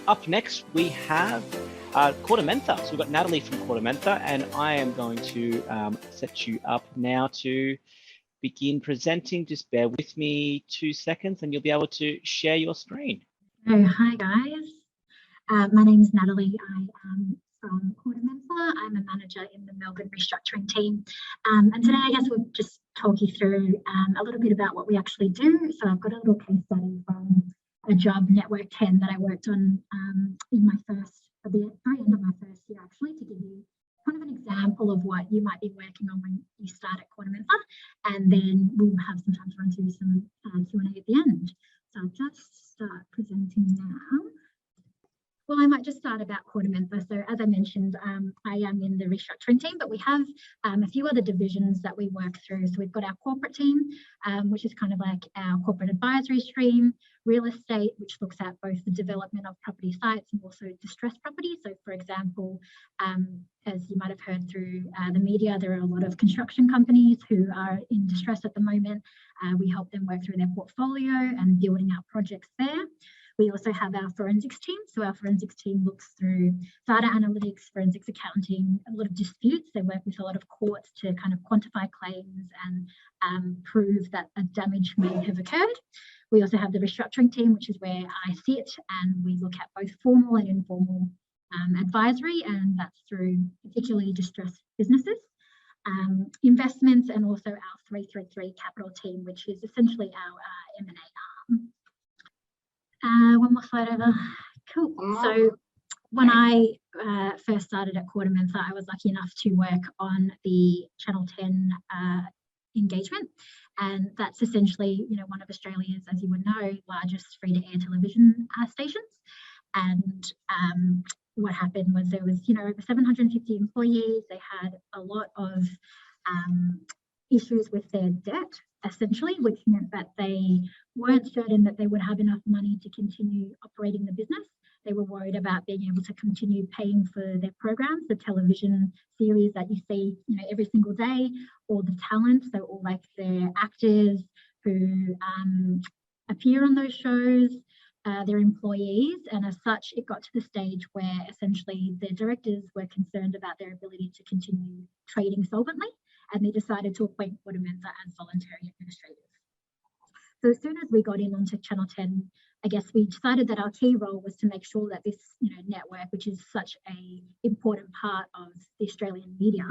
up next we have KordaMentha. So we've got Natalie from KordaMentha, and I am going to set you up now to begin presenting. Just bear with me 2 seconds and you'll be able to share your screen. Oh, hi guys. My name is Natalie. I am from KordaMentha. I'm a manager in the Melbourne restructuring team. And today I guess we'll just talk you through a little bit about what we actually do. So I've got a little case study from a job, Network 10, that I worked on in my at the very end of my first year, actually, to give you kind of an example of what you might be working on when you start at KordaMentha. And then we'll have some time to run through some Q&A at the end. So I'll just start presenting now. Well, I might just start about KordaMentha. So as I mentioned, I am in the restructuring team, but we have a few other divisions that we work through. So we've got our corporate team, which is kind of like our corporate advisory stream, real estate, which looks at both the development of property sites and also distressed property. So for example, as you might have heard through the media, there are a lot of construction companies who are in distress at the moment. We help them work through their portfolio and building out projects there. We also have our forensics team. So our forensics team looks through data analytics, forensics accounting, a lot of disputes. They work with a lot of courts to kind of quantify claims and prove that a damage may have occurred. We also have the restructuring team, which is where I sit, and we look at both formal and informal advisory, and that's through particularly distressed businesses. Investments, and also our 333 capital team, which is essentially our M&A arm. One more slide over. Cool. So when I first started at KordaMentha, I was lucky enough to work on the Channel 10 engagement, and that's essentially, one of Australia's, as you would know, largest free-to-air television stations. And what happened was there was, over 750 employees. They had a lot of issues with their debt, essentially, which meant that they weren't certain that they would have enough money to continue operating the business. They were worried about being able to continue paying for their programs, the television series that you see, every single day, all the talent, so all like their actors who appear on those shows, their employees. And as such, it got to the stage where essentially the directors were concerned about their ability to continue trading solvently, and they decided to appoint KordaMentha as voluntary administrators. So as soon as we got in onto Channel 10, I guess we decided that our key role was to make sure that this network, which is such an important part of the Australian media,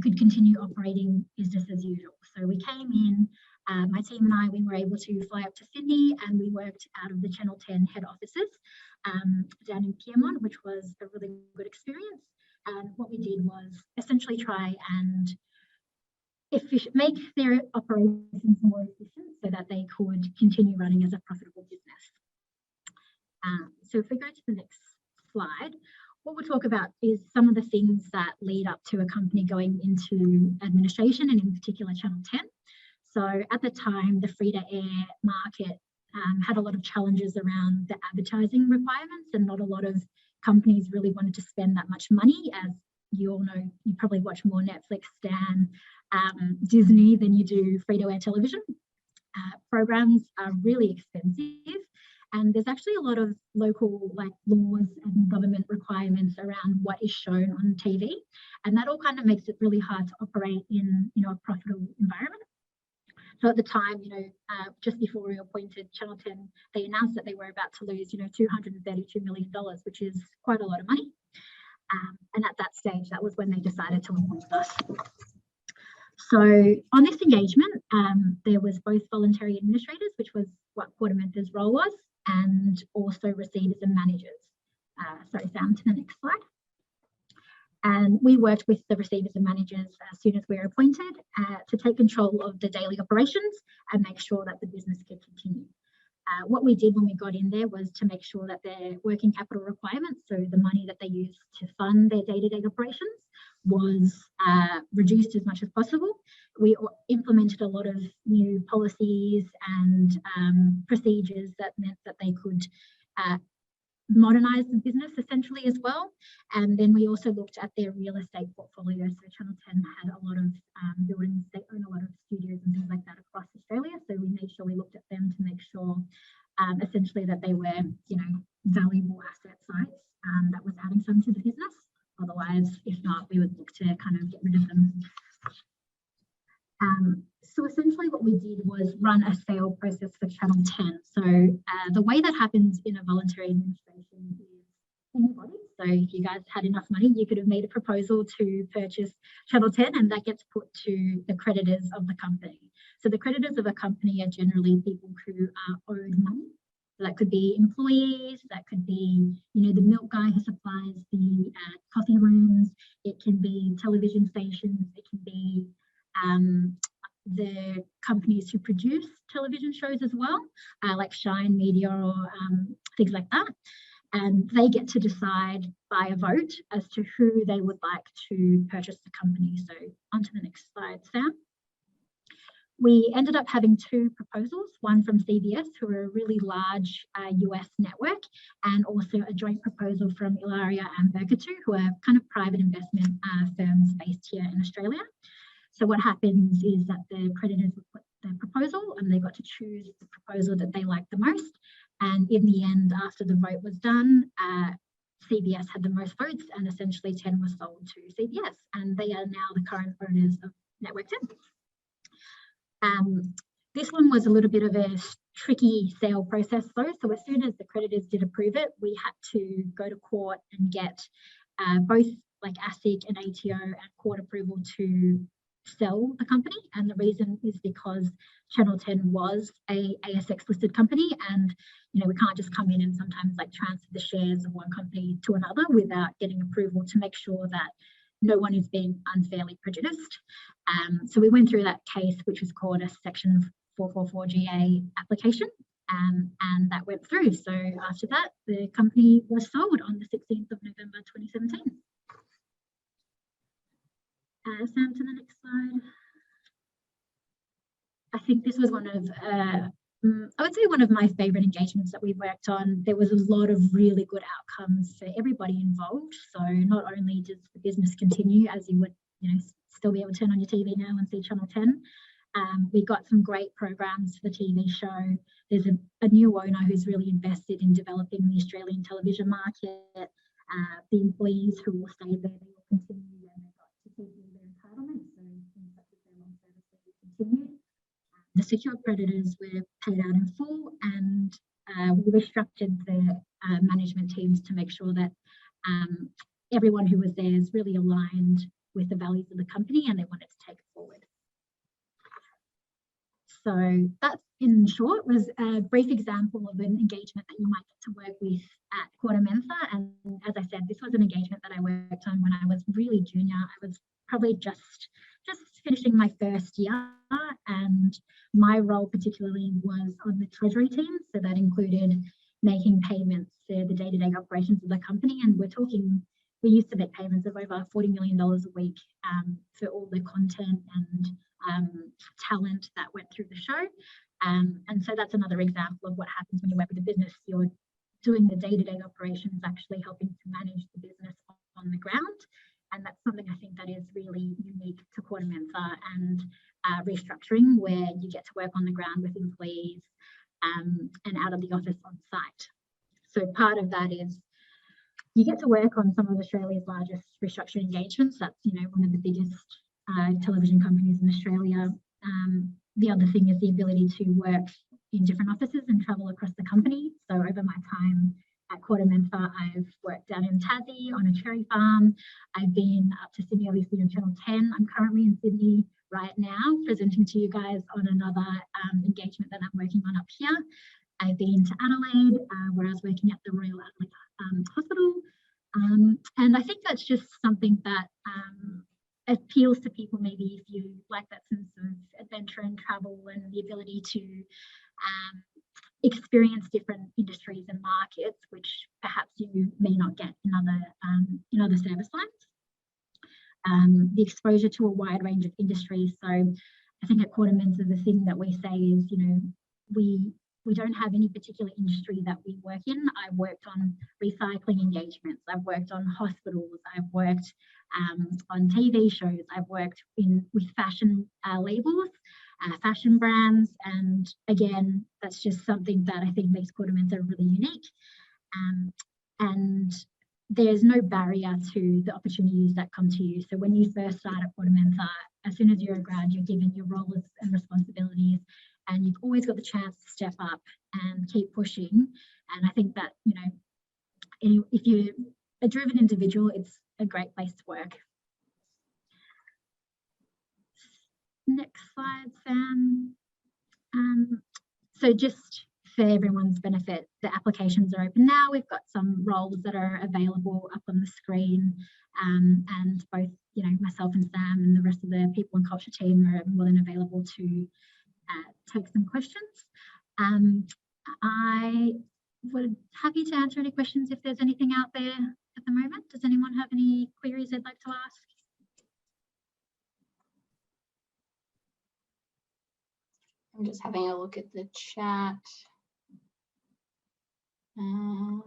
could continue operating business as usual. So we came in, my team and I, we were able to fly up to Sydney, and we worked out of the Channel 10 head offices down in Pyrmont, which was a really good experience. And what we did was essentially try and make their operations more efficient so that they could continue running as a profitable business. So if we go to the next slide, what we'll talk about is some of the things that lead up to a company going into administration, and in particular Channel 10. So at the time, the free-to-air market had a lot of challenges around the advertising requirements, and not a lot of companies really wanted to spend that much money. As you all know, you probably watch more Netflix, Stan, Disney than you do free-to-air television. Programs are really expensive, and there's actually a lot of local laws and government requirements around what is shown on TV, and that all kind of makes it really hard to operate in a profitable environment. So at the time, just before we appointed Channel 10, they announced that they were about to lose, $232 million, which is quite a lot of money. And at that stage, that was when they decided to appoint us. So on this engagement, there was both voluntary administrators, which was what KordaMentha's role was, and also receivers and managers. Sorry, Sam, to the next slide. And we worked with the receivers and managers as soon as we were appointed to take control of the daily operations and make sure that the business could continue. What we did when we got in there was to make sure that their working capital requirements, so the money that they used to fund their day-to-day operations, was reduced as much as possible. We implemented a lot of new policies and procedures that meant that they could modernize the business essentially as well. And then we also looked at their real estate portfolio. So Channel 10 had a lot of buildings, they own a lot of studios and things like that across Australia. So we made sure we looked at them to make sure essentially that they were, you know, valuable asset sites that was adding something to the business. Otherwise, if not, we would look to kind of get rid of them. So essentially what we did was run a sale process for Channel 10. So the way that happens in a voluntary administration is anybody. So if you guys had enough money, you could have made a proposal to purchase Channel 10, and that gets put to the creditors of the company. So the creditors of a company are generally people who are owed money. So that could be employees, that could be, you know, the milk guy who supplies the coffee rooms, it can be television stations, it can be the companies who produce television shows as well, like Shine Media or things like that. And they get to decide by a vote as to who they would like to purchase the company. So on to the next slide, Sam. We ended up having two proposals, one from CBS, who are a really large US network, and also a joint proposal from Ilaria and Berkatu, who are kind of private investment firms based here in Australia. So what happens is that the creditors would put their proposal and they got to choose the proposal that they liked the most. And in the end, after the vote was done, CBS had the most votes, and essentially 10 was sold to CBS, and they are now the current owners of Network 10. This one was a little bit of a tricky sale process though. So as soon as the creditors did approve it, we had to go to court and get both like ASIC and ATO and court approval to sell the company. And the reason is because Channel 10 was a ASX listed company, and you know, we can't just come in and sometimes like transfer the shares of one company to another without getting approval to make sure that no one is being unfairly prejudiced. So we went through that case, which was called a Section 444GA application, and that went through. So after that, the company was sold on the 16th of November 2017. Sam, to the next slide. I think this was one of, I would say one of my favourite engagements that we worked on. There was a lot of really good outcomes for everybody involved. So not only does the business continue, as you would, you know, still be able to turn on your TV now and see Channel 10. We got some great programs for the TV show. There's a new owner who's really invested in developing the Australian television market. The employees who will stay there, they will continue, and they got to keep their entitlements. So things such as their long service leave continued. The secured creditors were paid out in full, and we restructured the management teams to make sure that everyone who was there is really aligned with the values of the company and they wanted to take it forward. So that, in short, was a brief example of an engagement that you might get to work with at KordaMentha. And as I said, this was an engagement that I worked on when I was really junior. I was probably just finishing my first year, and my role particularly was on the treasury team. So that included making payments for the day-to-day operations of the company. And we're talking, we used to make payments of over $40 million a week for all the content and talent that went through the show. And so that's another example of what happens when you work with a business. You're doing the day-to-day operations, actually helping to manage the business on the ground. And that's something I think that is really unique to KordaMentha and restructuring, where you get to work on the ground with employees and out of the office on site. So part of that is you get to work on some of Australia's largest restructuring engagements. That's, you know, one of the biggest television companies in Australia. The other thing is the ability to work in different offices and travel across the company. So over my time at KordaMentha, I've worked down in Tassie on a cherry farm. I've been up to Sydney, obviously, on Channel 10. I'm currently in Sydney right now, presenting to you guys on another engagement that I'm working on up here. I've been to Adelaide, where I was working at the Royal Adelaide Hospital. And I think that's just something that appeals to people, maybe if you like that sense of adventure and travel and the ability to experience different industries and markets, which perhaps you may not get in other service lines. The exposure to a wide range of industries. So I think at KordaMentha, the thing that we say is, you know, we we don't have any particular industry that we work in. I worked on recycling engagements. I've worked on hospitals. I've worked on TV shows. I've worked with fashion labels, fashion brands. And again, that's just something that I think makes KordaMentha really unique. And there's no barrier to the opportunities that come to you. So when you first start at KordaMentha, as soon as you're a grad, you're given your roles and responsibilities, and you've always got the chance to step up and keep pushing. And I think that, you know, if you're a driven individual, it's a great place to work. Next slide, Sam. So just for everyone's benefit, the applications are open now. We've got some roles that are available up on the screen, and both, you know, myself and Sam and the rest of the people and culture team are more than available to take some questions. I would happy to answer any questions if there's anything out there at the moment. Does anyone have any queries they'd like to ask? I'm just having a look at the chat. No.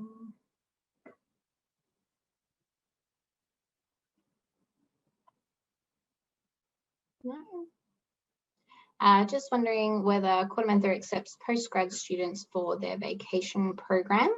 Just wondering whether KordaMentha accepts postgrad students for their vacation program.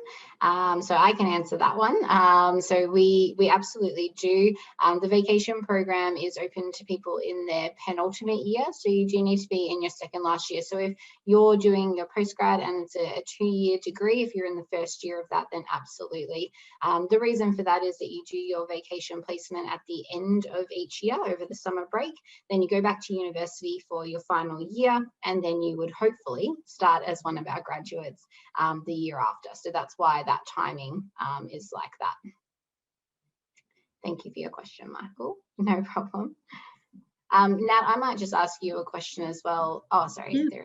So I can answer that one. So we absolutely do. The vacation program is open to people in their penultimate year. So you do need to be in your second last year. So if you're doing your postgrad and it's a 2-year degree, if you're in the first year of that, then absolutely. The reason for that is that you do your vacation placement at the end of each year over the summer break. Then you go back to university for your final year, and then you would hopefully start as one of our graduates the year after. So that's why that timing is like that. Thank you for your question, Michael. No problem. Nat, I might just ask you a question as well. Oh, sorry, Yeah,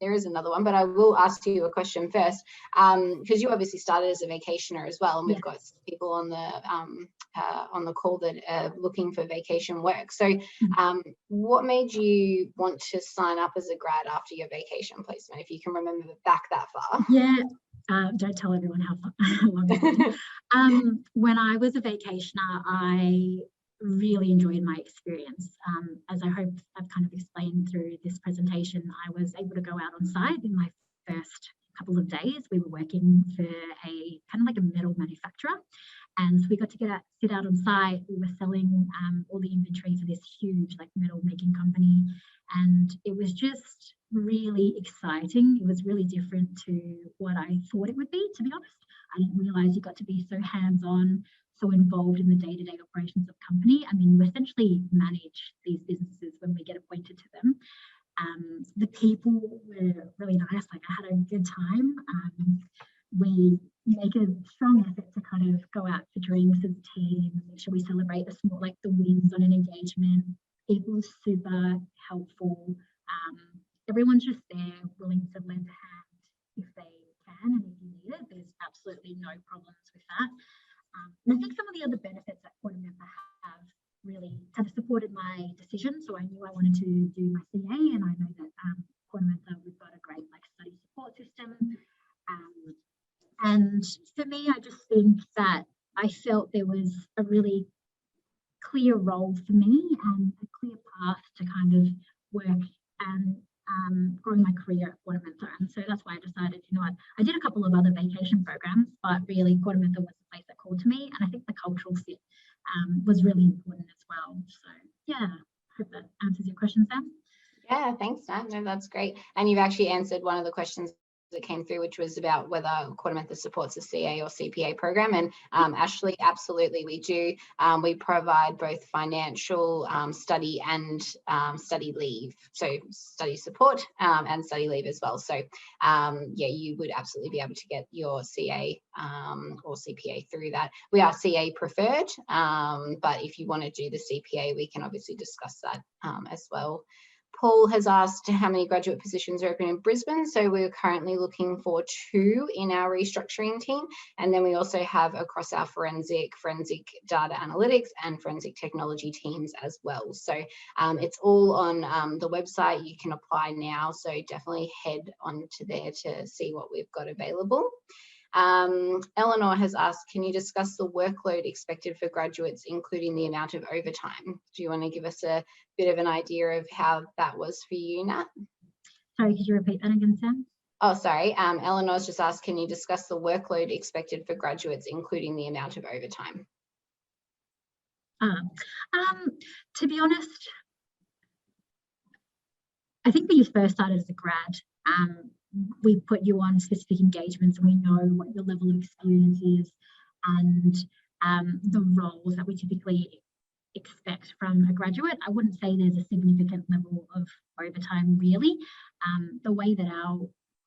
there is another one, but I will ask you a question first, because you obviously started as a vacationer as well, and we've got people on the call that are looking for vacation work. So what made you want to sign up as a grad after your vacation placement, if you can remember back that far? Yeah, don't tell everyone how long it's been. When I was a vacationer, I really enjoyed my experience. As I hope I've kind of explained through this presentation, I was able to go out on site in my first couple of days. We were working for a kind of like a metal manufacturer, and so we got to sit out on site. We were selling all the inventory for this huge like metal making company, and it was just really exciting. It was really different to what I thought it would be, to be honest. I didn't realize you got to be so hands-on, so involved in the day-to-day operations of company. I mean, you essentially manage these businesses when we get appointed to them. The people were really nice. Like, I had a good time. We make a strong effort to kind of go out for drinks as a team, make sure we celebrate the small, like the wins on an engagement. People are super helpful. Everyone's just there, willing to lend a hand if they can, and if you need it. There's absolutely no problems with that. And I think some of the other benefits that KordaMentha have really kind of supported my decision. So I knew I wanted to do my CA, and I know that KordaMentha, we've got a great like study support system. And for me, I just think that I felt there was a really clear role for me and a clear path to kind of work and growing my career at KordaMentha. And so that's why I decided, you know what, I did a couple of other vacation programs, but really KordaMentha was the place that called to me. And I think the cultural fit was really important as well. So yeah, I hope that answers your question, Sam. Yeah, thanks, Nat. No, that's great. And you've actually answered one of the questions that came through, which was about whether KordaMentha supports a CA or CPA program. And Ashley, absolutely, we do. We provide both financial study and study leave, so study support and study leave as well. So yeah, you would absolutely be able to get your CA or CPA through that. We are CA preferred, but if you want to do the CPA, we can obviously discuss that as well. Paul has asked how many graduate positions are open in Brisbane. So we're currently looking for 2 in our restructuring team. And then we also have across our forensic data analytics and forensic technology teams as well. So it's all on the website. You can apply now. So definitely head on to there to see what we've got available. Eleanor has asked, can you discuss the workload expected for graduates, including the amount of overtime? Do you want to give us a bit of an idea of how that was for you, Nat? Sorry, could you repeat that again, Sam? Oh, sorry. Eleanor's just asked, can you discuss the workload expected for graduates, including the amount of overtime? To be honest, I think when you first started as a grad, we put you on specific engagements and we know what your level of experience is and the roles that we typically expect from a graduate. I wouldn't say there's a significant level of overtime really. The way that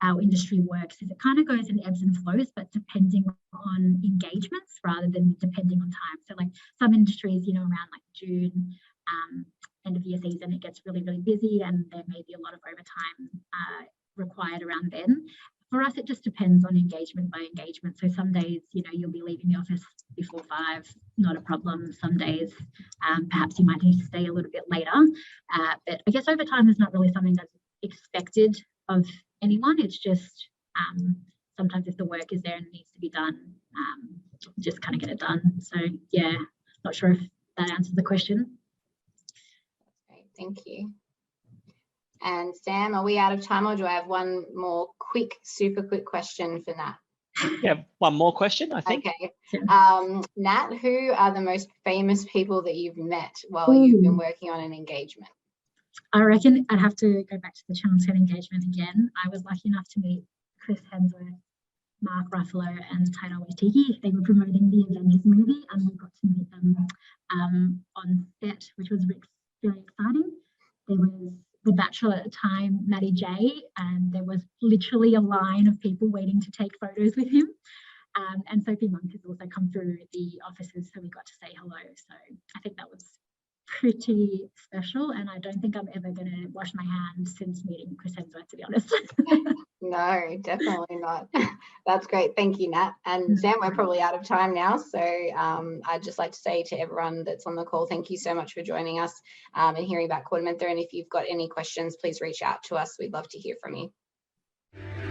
our industry works is it kind of goes in ebbs and flows, but depending on engagements rather than depending on time. So like some industries, you know, around like June, end of year season, it gets really, really busy and there may be a lot of overtime required around then. For us, it just depends on engagement by engagement. So some days, you know, you'll be leaving the office before 5, not a problem. Some days, perhaps you might need to stay a little bit later. But I guess overtime is not really something that's expected of anyone. It's just sometimes if the work is there and needs to be done, just kind of get it done. So yeah, not sure if that answers the question. That's great, thank you. And Sam, are we out of time or do I have one more quick, super quick question for Nat? Yeah, one more question, I think. Okay. Nat, who are the most famous people that you've met while you've been working on an engagement? I reckon I'd have to go back to the Channel 10 engagement again. I was lucky enough to meet Chris Hemsworth, Mark Ruffalo and Taika Waititi. They were promoting the Avengers movie and we got to meet them on set, which was very exciting. There was the Bachelor at the time, Matty J, and there was literally a line of people waiting to take photos with him. And Sophie Monk has also come through the offices, so we got to say hello. So I think that was pretty special, and I don't think I'm ever going to wash my hands since meeting Chris Hemsworth, to be honest. No, definitely not. That's great. Thank you, Nat. And Sam, we're probably out of time now. So I'd just like to say to everyone that's on the call, thank you so much for joining us and hearing about KordaMentha. And if you've got any questions, please reach out to us. We'd love to hear from you.